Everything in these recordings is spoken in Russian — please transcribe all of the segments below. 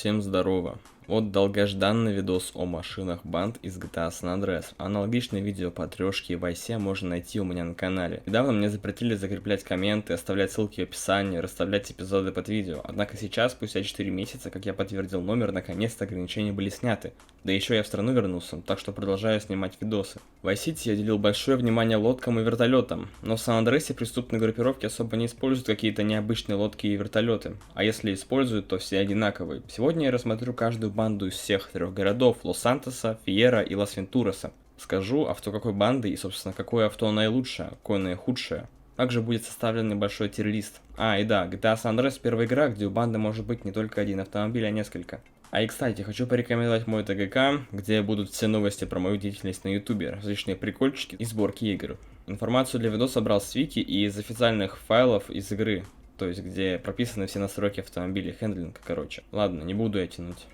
Всем здорово. Вот долгожданный видос о машинах банд из GTA San Andreas. Аналогичное видео по трешке и Вайсе можно найти у меня на канале. Недавно мне запретили закреплять комменты, оставлять ссылки в описании, расставлять эпизоды под видео. Однако сейчас, спустя 4 месяца, как я подтвердил номер, наконец-то ограничения были сняты. Да еще я в страну вернулся, так что продолжаю снимать видосы. В Vice City я уделил большое внимание лодкам и вертолетам, но в San Andreas преступные группировки особо не используют какие-то необычные лодки и вертолеты. А если используют, то все одинаковые. Сегодня я рассмотрю каждую банду из всех 3 городов: Лос-Сантоса, Фиера и Лас-Вентураса. Скажу, авто какой банды и, собственно, какое авто наилучшее, какое наихудшее. Также будет составлен небольшой тир-лист. И да, GTA San Andreas первая игра, где у банды может быть не только один автомобиль, а несколько. И кстати, хочу порекомендовать мой ТГК, где будут все новости про мою деятельность на ютубе, различные прикольчики и сборки игр. Информацию для видео собрал с вики и из официальных файлов из игры, то есть где прописаны все настройки автомобилей, хендлинг, короче. Ладно, не буду я тянуть.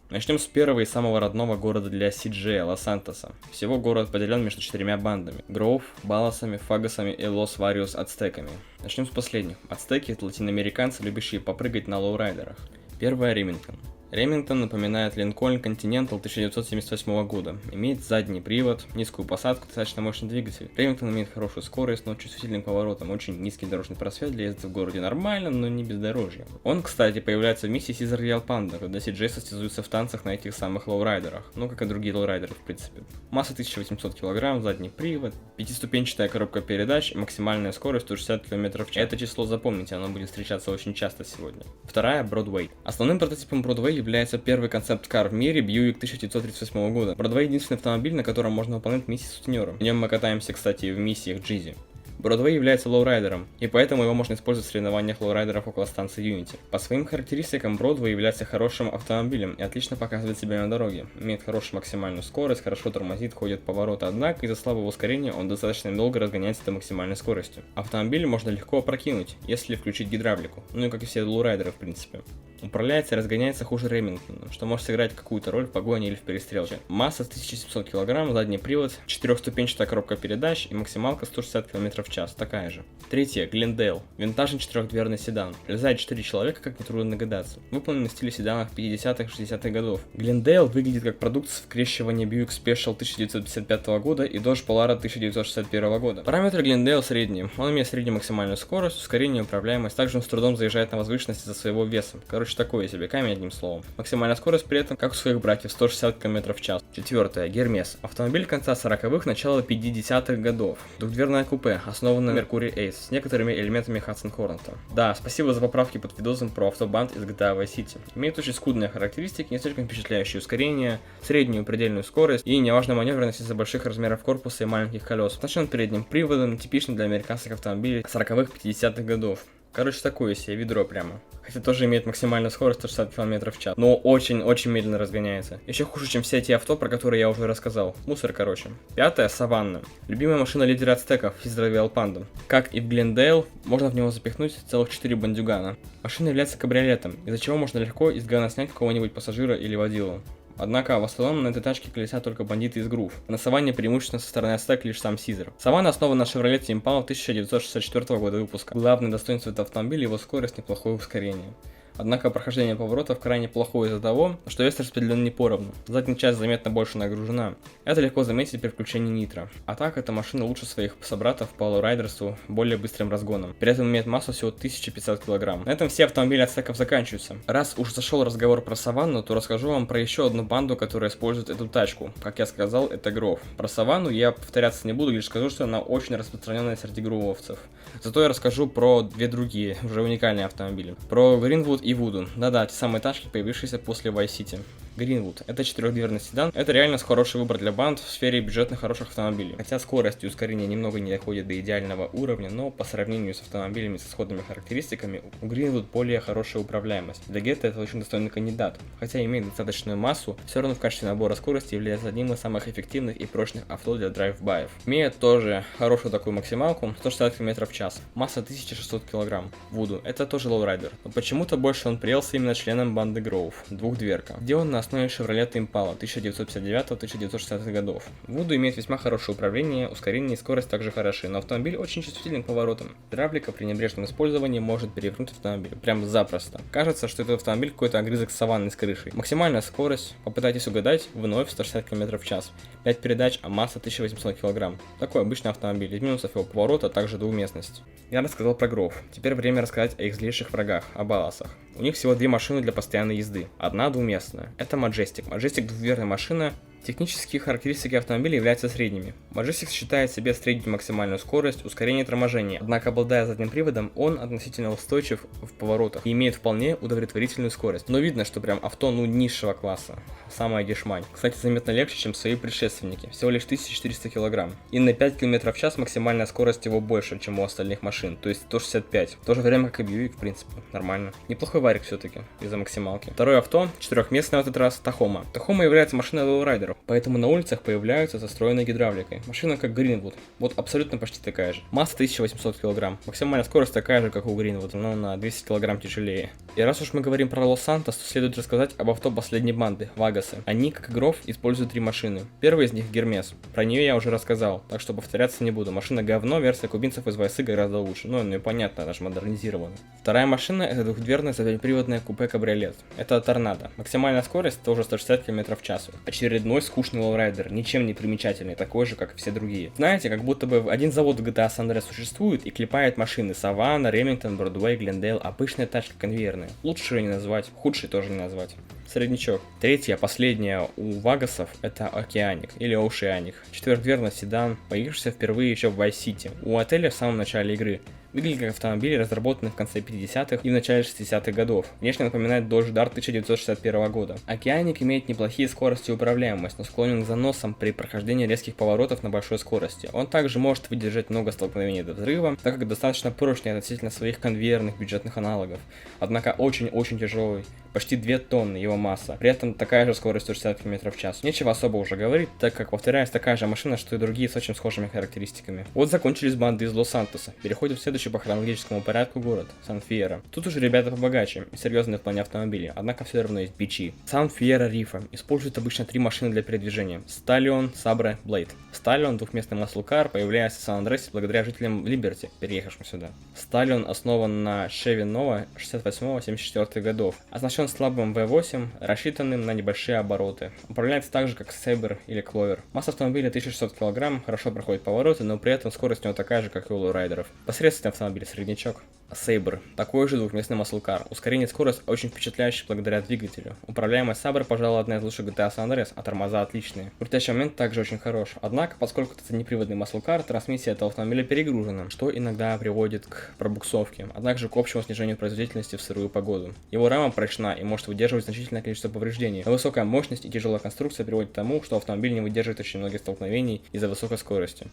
Начнем с первого и самого родного города для CJ, Лос-Сантоса. Всего город поделен между 4 бандами: Гроув, Баласами, Фагасами и Лос Вариос Ацтеками. Начнем с последних. Ацтеки — это латиноамериканцы, любящие попрыгать на лоурайдерах. Первая — Ремингтон. Ремингтон напоминает Линкольн Континентал 1978 года. Имеет задний привод, низкую посадку, достаточно мощный двигатель. Ремингтон имеет хорошую скорость, но чувствительным поворотом. Очень низкий дорожный просвет, для езды в городе нормально, но не бездорожье. Он, кстати, появляется в миссии Caesar Real Panda, когда CJ состязуется в танцах на этих самых лоурайдерах. Ну, как и другие лоурайдеры, в принципе. Масса 1800 кг, задний привод, 5-ступенчатая коробка передач и максимальная скорость 160 км в час. Это число запомните, оно будет встречаться очень часто сегодня. Вторая — Бродвей. Основным прототипом Бродвей является первый концепт-кар в мире Buick 1938 года. Бродвей — единственный автомобиль, на котором можно выполнять миссии сутенером. В нем мы катаемся, кстати, в миссиях Джизи. Бродвей является лоурайдером, и поэтому его можно использовать в соревнованиях лоурайдеров около станции Unity. По своим характеристикам Бродвей является хорошим автомобилем и отлично показывает себя на дороге. Имеет хорошую максимальную скорость, хорошо тормозит, ходит в повороты, однако из-за слабого ускорения он достаточно долго разгоняется до максимальной скорости. Автомобиль можно легко опрокинуть, если включить гидравлику, ну и как и все лоурайдеры в принципе. Управляется и разгоняется хуже Ремингтона, что может сыграть какую-то роль в погоне или в перестрелке. Масса 1700 кг, задний привод, 4-ступенчатая коробка передач и максималка 160 км в час, такая же. Третье — Глендейл. Винтажный 4-дверный седан. Влезает 4 человека, как нетрудно догадаться. Выполнен в стиле седанов 50-х-60-х годов. Глендейл выглядит как продукт скрещивания Buick Special 1955 года и Dodge Polara 1961 года. Параметры Глендейл средние. Он имеет среднюю максимальную скорость, ускорение и управляемость. Также он с трудом заезжает на возвышенность из-за своего веса. Короче, такое себе камень, одним словом. Максимальная скорость при этом, как у своих братьев, 160 км в час. Четвертое — Гермес. Автомобиль конца 40-х, начала 50-х годов. Двухдверное купе, основано на Mercury Ace, с некоторыми элементами Хадсон Хорнета. Да, спасибо за поправки под видосом про автобанд из GTA Vice City. Имеет очень скудные характеристики, не слишком впечатляющее ускорение, среднюю предельную скорость и неважную маневренность из-за больших размеров корпуса и маленьких колес. Оснащен передним приводом, типичный для американских автомобилей 40-х, 50-х годов. Короче, такое себе ведро прямо. Хотя тоже имеет максимальную скорость 160 км в час. Но очень-очень медленно разгоняется. Еще хуже, чем все те авто, про которые я уже рассказал. Мусор, короче. Пятое — Саванна. Любимая машина лидера ацтеков из Real Panda. Как и в Глендейл, можно в него запихнуть целых 4 бандюгана. Машина является кабриолетом, из-за чего можно легко из гана снять какого-нибудь пассажира или водилу. Однако в основном на этой тачке колесят только бандиты из Грув. На Саванне преимущественно со стороны Ацтек лишь сам Caesar. Саванна основана на Chevrolet Impala 1964 года выпуска. Главное достоинство этого автомобиля — его скорость, неплохое ускорение. Однако прохождение поворотов крайне плохое из-за того, что вес распределен не поровну. Задняя часть заметно больше нагружена. Это легко заметить при включении нитро. А так, эта машина лучше своих собратов по лоурайдерству, более быстрым разгоном. При этом имеет массу всего 1500 кг. На этом все автомобили ацтеков заканчиваются. Раз уж зашел разговор про Саванну, то расскажу вам про еще одну банду, которая использует эту тачку. Как я сказал, это Гров. Про Саванну я повторяться не буду, лишь скажу, что она очень распространенная среди грувовцев. Зато я расскажу про 2 другие, уже уникальные автомобили. Про Greenwood и Вуду. Да-да, те самые тачки, появившиеся после Vice City. Greenwood — это 4-дверный седан. Это реально хороший выбор для банд в сфере бюджетных хороших автомобилей. Хотя скорость и ускорение немного не доходят до идеального уровня, но по сравнению с автомобилями со сходными характеристиками, у Greenwood более хорошая управляемость. Для Гетто это очень достойный кандидат. Хотя имеет достаточную массу, все равно в качестве набора скорости является одним из самых эффективных и прочных авто для драйв-байев. Имеет тоже хорошую такую максималку, 160 км в час. Масса 1600 кг. Вуду — это тоже лоурайдер, но почему-то больше он приелся именно членам банды Гроув. Двухдверка. Где он на основе Chevrolet Impala 1959-1960 годов. Voodoo имеет весьма хорошее управление, ускорение и скорость также хороши, но автомобиль очень чувствителен к поворотам. Гидравлика при небрежном использовании может перевернуть автомобиль, прям запросто. Кажется, что этот автомобиль какой-то огрызок саванны с крышей. Максимальная скорость, попытайтесь угадать, вновь 160 км в час. 5 передач, а масса 1800 кг. Такой обычный автомобиль, из минусов его поворота, а также двухместность. Я рассказал про Grove, теперь время рассказать о их злейших врагах, о Балласах. У них всего две машины для постоянной езды, одна двуместная. Это Majestic. Majestic двухдверная машина. Технические характеристики автомобиля являются средними. Majestic считает себе среднюю максимальную скорость, ускорение и торможение, однако обладая задним приводом, он относительно устойчив в поворотах и имеет вполне удовлетворительную скорость. Но видно, что прям авто низшего класса, самая дешмань. Кстати, заметно легче, чем свои предшественники, всего лишь 1400 кг. И на 5 км в час максимальная скорость его больше, чем у остальных машин, то есть 165. В то же время, как и Buick, в принципе, нормально. Неплохой варик все-таки из-за максималки. Второе авто, четырехместное в этот раз, Tacoma. Tacoma является машиной лоурайдеров, поэтому на улицах появляются застроенной гидравликой. Машина как Greenwood, вот абсолютно почти такая же. Масса 1800 кг, максимальная скорость такая же, как у Greenwood, но на 200 кг тяжелее. И раз уж мы говорим про Лос-Сантос, то следует рассказать об авто последней банды, Вагасы. Они, как и Grove, используют три машины. Первая из них Гермес, про нее я уже рассказал, так что повторяться не буду. Машина говно, версия кубинцев из Вайсы гораздо лучше, ну и понятно, она же модернизирована. Вторая машина это двухдверная заднеприводная купе-кабриолет. Это Торнадо. Максимальная скорость тоже 160 км в час. Очередной скучный лоурайдер, ничем не примечательный, такой же, как и все другие. Знаете, как будто бы один завод в GTA San Andreas существует и клепает машины Саванна, Ремингтон, Бродвей, Глендейл, обычная тачка конвейерная. Лучше ее не назвать, худшей тоже не назвать. Среднячок. Третья, последняя у Вагасов это Океаник или Оушианик. Четырехдверный седан, появившийся впервые еще в Vice City, у отеля в самом начале игры. Выглядит как автомобиль, разработанный в конце 50-х и в начале 60-х годов. Внешне напоминает Dodge Dart 1961 года. Океаник имеет неплохие скорости и управляемость, но склонен к заносам при прохождении резких поворотов на большой скорости. Он также может выдержать много столкновений до взрыва, так как достаточно прочный относительно своих конвейерных бюджетных аналогов. Однако очень-очень тяжелый. Почти 2 тонны его масса, при этом такая же скорость 160 км в час. Нечего особо уже говорить, так как, повторяюсь, такая же машина, что и другие с очень схожими характеристиками. Вот закончились банды из Лос-Сантоса. Переходим в следующий по хронологическому порядку город, Сан-Фьерро. Тут уже ребята побогаче и серьезные в плане автомобилей, однако все равно есть бичи. Сан-Фьерро Рифа использует обычно 3 машины для передвижения: Сталлион, Сабре, Блейд. Сталлион, двухместный маслукар, появляется в Сан-Андреасе благодаря жителям Либерти, переехавшим сюда. Сталлион основан на Chevy Nova 68-74 годов, оснащен слабым V8, рассчитанным на небольшие обороты. Управляется так же, как Sabre или Clover. Масса автомобиля 1600 кг, хорошо проходит повороты, но при этом скорость у него такая же, как и у лоурайдеров. Посредственный автомобиль, среднячок. Sabre. Такой же двухместный маслкар. Ускорение и скорость очень впечатляющие благодаря двигателю. Управляемость Sabre, пожалуй, одна из лучших GTA San Andreas, а тормоза отличные. Крутящий момент также очень хорош. Однако, поскольку это неприводный маслкар, трансмиссия этого автомобиля перегружена, что иногда приводит к пробуксовке, а также к общему снижению производительности в сырую погоду. Его рама прочна и может выдерживать значительное количество повреждений, но высокая мощность и тяжелая конструкция приводит к тому, что автомобиль не выдерживает очень многих столкновений из-за высокой скорости.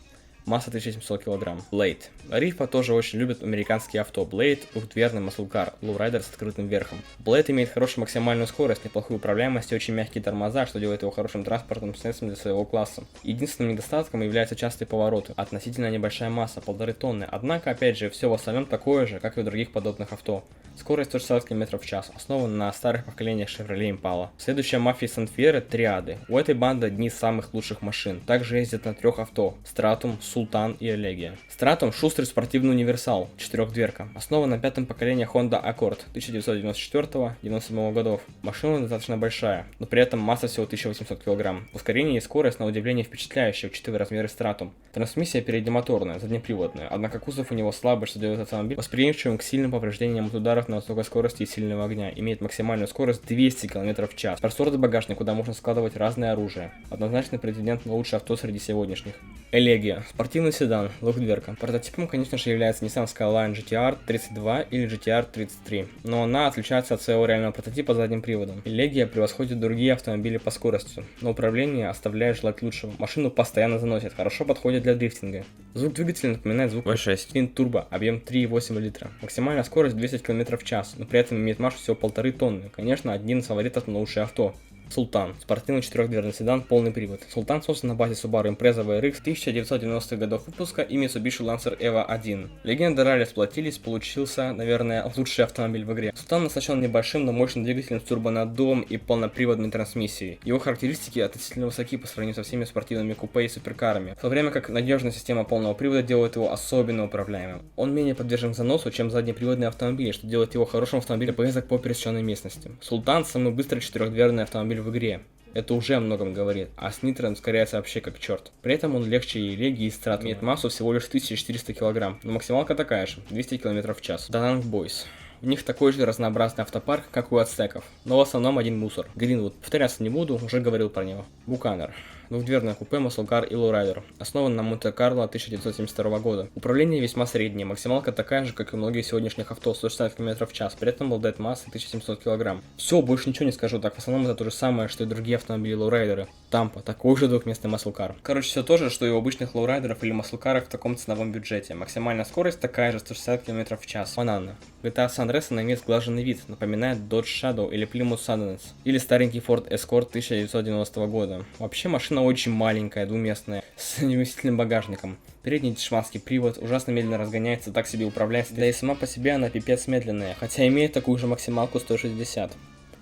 Масса 1700 кг. Blade. Рифа тоже очень любит американские авто. Blade – двухдверный маслкар, лоурайдер с открытым верхом. Blade имеет хорошую максимальную скорость, неплохую управляемость и очень мягкие тормоза, что делает его хорошим транспортным средством для своего класса. Единственным недостатком являются частые повороты, относительно небольшая масса, 1,5 тонны. Однако, опять же, все в остальном такое же, как и у других подобных авто. Скорость 160 км в час, основана на старых поколениях Chevrolet Impala. Следующая мафия Сан-Фьерро – Триады. У этой банды одни из самых лучших машин. Также ездят на 3 авто – Stratum, Султан и Элегия. Stratum – шустрый спортивный универсал, 4-дверка. Основан на 5-м поколении Honda Accord 1994-97 годов. Машина достаточно большая, но при этом масса всего 1800 кг. Ускорение и скорость на удивление впечатляющие, учитывая размеры Stratum. Трансмиссия переднемоторная, заднеприводная, однако кузов у него слабый, что делает автомобиль восприимчивым к сильным повреждениям от ударов на высокой скорости и сильного огня. Имеет максимальную скорость 200 км в час. Просторный багажник, куда можно складывать разное оружие. Однозначно претендент на лучшее авто среди сегодняшних. Элегия. Спортивный седан, двухдверка. Прототипом, конечно же, является Nissan Skyline GTR 32 или GTR 33, но она отличается от своего реального прототипа задним приводом. Элегия превосходит другие автомобили по скорости, но управление оставляет желать лучшего. Машину постоянно заносит, хорошо подходит для дрифтинга. Звук двигателя напоминает звук V6 Twin Turbo, объем 3,8 литра. Максимальная скорость 200 км в час, но при этом имеет массу всего 1,5 тонны. Конечно, один из фаворитов на лучшее авто. Султан. Спортивный четырехдверный седан, полный привод. Султан создан на базе Subaru Impreza VRX 1990-х годов выпуска и Mitsubishi Lancer EVO 1. Легенды ралли сплотились, получился, наверное, лучший автомобиль в игре. Султан оснащен небольшим, но мощным двигателем с турбонаддувом и полноприводной трансмиссией. Его характеристики относительно высоки по сравнению со всеми спортивными купе и суперкарами, в то время как надежная система полного привода делает его особенно управляемым. Он менее подвержен заносу, чем заднеприводные автомобили, что делает его хорошим автомобилем поездок по пересеченной местности. Султан самый быстрый четырехдверный автомобиль в игре. Это уже о многом говорит, а с нитром ускоряется вообще как черт. При этом он легче и Элегии, и Стратума. Имеет массу всего лишь 1400 кг, но максималка такая же, 200 км в час. Danang Boys. У них такой же разнообразный автопарк, как у ацтеков, но в основном один мусор. Greenwood. Повторяться не буду, уже говорил про него. Buchanan. Двухдверное купе Muscle Car и Lowrider. Основан на Монте-Карло 1972 года. Управление весьма среднее, максималка такая же, как и многих сегодняшних авто, 160 км в час, при этом обладает массой 1700 кг. Все, больше ничего не скажу, так в основном это то же самое, что и другие автомобили Lowrider. Тампа, такой же двухместный Muscle Car. Короче, все то же, что и у обычных Lowrider'ов или Muscle Car'ов в таком ценовом бюджете. Максимальная скорость такая же, 160 км в час. Банана. GTA San Andreas имеет сглаженный вид, напоминает Dodge Shadow или Plymouth Sundance, или старенький Ford Escort 1990 года. Вообще машина очень маленькая, двуместная, с невместительным багажником. Передний дешманский привод ужасно медленно разгоняется, так себе управляется, да и сама по себе она пипец медленная, хотя имеет такую же максималку 160.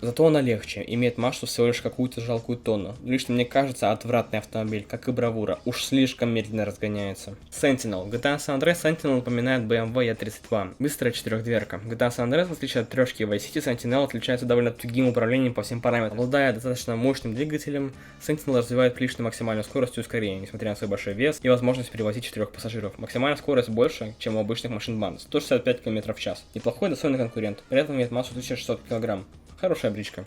Зато она легче, имеет массу всего лишь какую-то жалкую тонну. Лично мне кажется, отвратный автомобиль, как и Бравура, уж слишком медленно разгоняется. Sentinel. GTA San Andreas Sentinel напоминает BMW E32. Быстрая четырехдверка. GTA San Andreas, в отличие от трешки и Vice City, Sentinel отличается довольно тугим управлением по всем параметрам. Обладая достаточно мощным двигателем, Sentinel развивает прилично максимальную скорость и ускорение, несмотря на свой большой вес и возможность перевозить 4 пассажиров. Максимальная скорость больше, чем у обычных машин банд, 165 км в час. Неплохой достойный конкурент, при этом имеет массу 1600 кг. Хорошая бричка.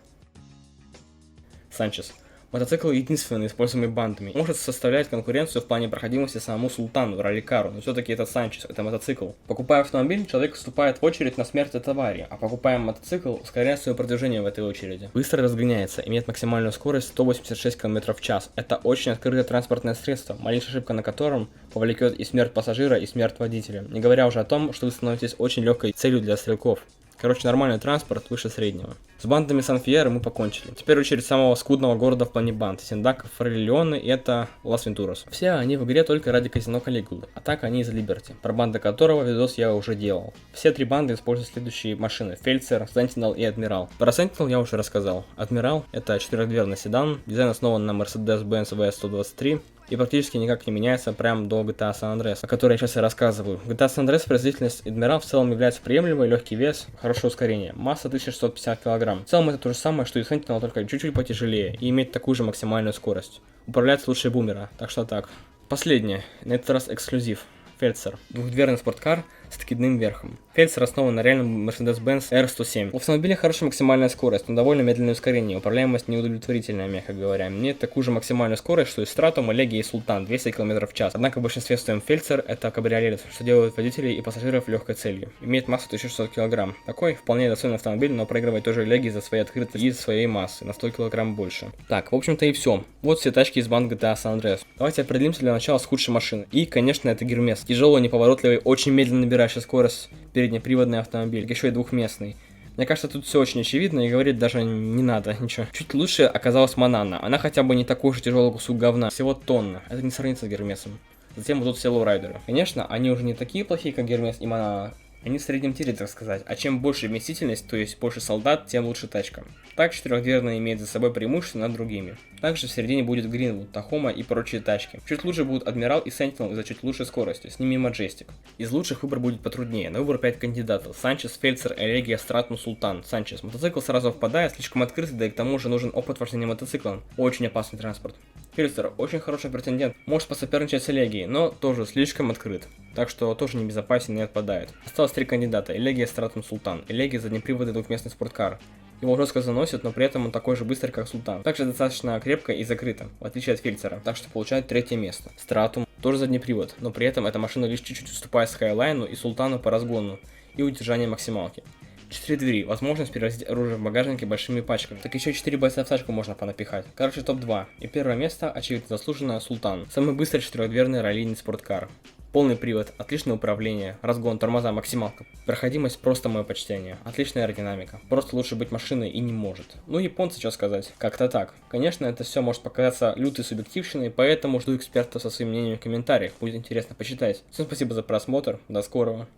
Санчес. Мотоцикл единственный, используемый бандами. Может составлять конкуренцию в плане проходимости самому Султану, ралли-кару, но все-таки это Санчес, это мотоцикл. Покупая автомобиль, человек вступает в очередь на смерть от аварии, а покупая мотоцикл, ускоряет свое продвижение в этой очереди. Быстро разгоняется, имеет максимальную скорость 186 км в час. Это очень открытое транспортное средство, малейшая ошибка на котором повлекет и смерть пассажира, и смерть водителя. Не говоря уже о том, что вы становитесь очень легкой целью для стрелков. Короче, нормальный транспорт выше среднего. С бандами Сан-Фьерро мы покончили. Теперь очередь самого скудного города в плане банд. Синдак, Форелионы и это Лас-Вентурас. Все они в игре только ради казино Калигулы, а так они из Либерти, про банды которого видос я уже делал. Все три банды используют следующие машины: Фельдсер, Sentinel и Адмирал. Про Sentinel я уже рассказал. Адмирал — это четырехдверный седан, дизайн основан на Mercedes-Benz VS123 и практически никак не меняется прям до GTA San Andreas, о которой я сейчас и рассказываю. GTA San Andreas производительность Адмирал в целом является приемлемой, легкий вес, хорошее ускорение, масса 1650 кг. В целом это то же самое, что и Sentinel, только чуть-чуть потяжелее и имеет такую же максимальную скорость. Управляется лучше бумера, так что так. Последнее, на этот раз эксклюзив. Фельдсер. Двухдверный спорткар с откидным верхом. Фельдсер основан на реальном Mercedes-Benz R107. У автомобиля хорошая максимальная скорость, но довольно медленное ускорение. Управляемость неудовлетворительная, мягко говоря. Имеет такую же максимальную скорость, что и Stratum, Элегия и Султан, 200 км в час. Однако в большинстве своем Фельдсер — это кабриолет, что делает водителей и пассажиров легкой целью. Имеет массу 1600 кг. Такой вполне достойный автомобиль, но проигрывает тоже Элегии за свои открытые и за своей массы, на 100 кг больше. Так, в общем-то и все. Вот все тачки из банд GTA San Andreas. Давайте определимся для начала с худшей машины. И, конечно, это Гермес. Тяжелый, неповоротливый, очень медленно набирающий скорость переднеприводный автомобиль, еще и двухместный. Мне кажется, тут все очень очевидно и говорить даже не надо ничего. Чуть лучше оказалась Манана. Она хотя бы не такой уж тяжелый кусок говна, всего тонна. Это не сравнится с Гермесом. Затем вот тут все лоурайдеры. Конечно, они уже не такие плохие, как Гермес и Манана. Они в среднем тире, так сказать, а чем больше вместительность, то есть больше солдат, тем лучше тачка. Так четырехдверная имеет за собой преимущество над другими. Также в середине будет Greenwood, Тахома и прочие тачки. Чуть лучше будут Адмирал и Sentinel из-за чуть лучшей скорости, с ними Majestic. Из лучших выбор будет потруднее, на выбор 5 кандидатов: Санчес, Фельдсер, Элегия, Стратум, Султан. Санчес. Мотоцикл сразу впадает, слишком открытый, да и к тому же нужен опыт вождения мотоциклом. Очень опасный транспорт. Фельдсер очень хороший претендент, может посоперничать с Элегией, но тоже слишком открыт, так что тоже небезопасен и отпадает. Осталось 3 кандидата: Элегия, Стратум, Султан. Элегия — заднеприводный двухместный спорткар. Его жестко заносит, но при этом он такой же быстрый, как Султан. Также достаточно крепко и закрыто, в отличие от Фельдсера, так что получает 3-е место. Стратум тоже задний привод, но при этом эта машина лишь чуть-чуть уступает Скайлайну и Султану по разгону и удержанию максималки. 4 двери, возможность перевозить оружие в багажнике большими пачками. Так еще 4 бойца в тачку можно понапихать. Короче, топ-2. И первое место, очевидно заслуженное, Султан. Самый быстрый четырехдверный раллийный спорткар. Полный привод, отличное управление, разгон, тормоза, максималка. Проходимость просто мое почтение. Отличная аэродинамика. Просто лучше быть машиной и не может. Ну, японцы, что сказать. Как-то так. Конечно, это все может показаться лютой субъективщиной, поэтому жду экспертов со своим мнением в комментариях. Будет интересно почитать. Всем спасибо за просмотр. До скорого.